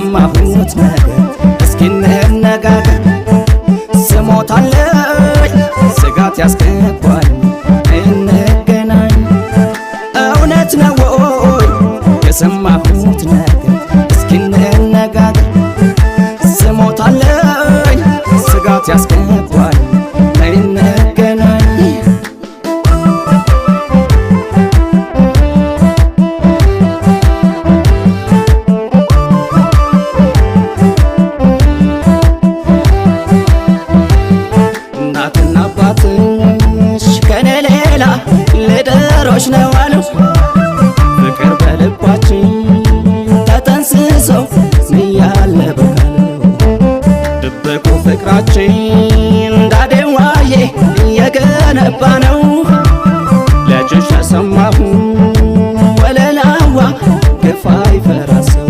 የሰማሁት ነገር እስኪ እንነጋገር። ስሞታለኝ ስጋት ያስገባኝ እንገናኝ። እውነት ነው ወይ የሰማሁት ነገር እስኪ እንነጋገር። ስሞታለኝ ስጋት ያስገባኝ እንገናኝ። እናትና አባትሽ ከኔ ሌላ ልድሮሽ ነው አሉ። ፍቅር በልባችን ተጠንስሰው እያለ በቃለው ድብቁ ፍቅራችን እንዳደዋዬ እየገነባ ነው። ልጅሽ ተሰማሁ ወለላዋ ግፋ ይፈራሰው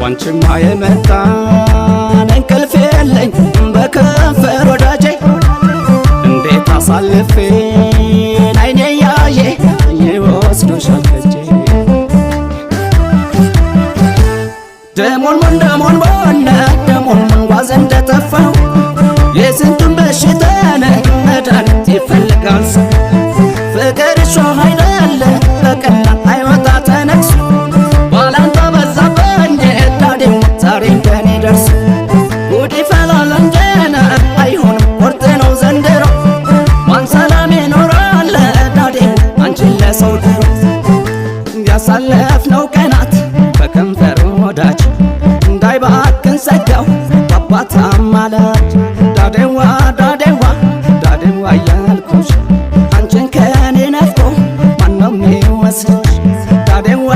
ዋንቺማ የመጣን እንቅልፍ የለኝ በከንፈር ወዳጄ እንዴት አሳልፌን አይኔ ያየ ይወስዶሻል ከጄ። ደሞን ደሞን ጓዝ እንደጠፋው የስንቱን በሽታነ መድኃኒት ይፈልጋል ሰው። ፍቅር እሾህ አይደለ በቀላል አይወጣ ተነክሶ ባላንጣ በዛብኝ ዳዴው ዛሬ እንደኔ ደርሶ ጉድ ይፈላል እንጀና አይሆንም ቁርጥ ነው ዘንድሮ። ማን ሰላም ይኖራል ዳዴው አንቺን ለሰው ድሮ። ያሳለፍነው ቀናት በከንፈር ወዳጅ እንዳይባክን ሰጋው አባት አማላጅ። ዳዴዋ እያልኩሽ አንቺን ከኔ ነፍቆ ማነው የሚወስድሽ? ዳዴዋ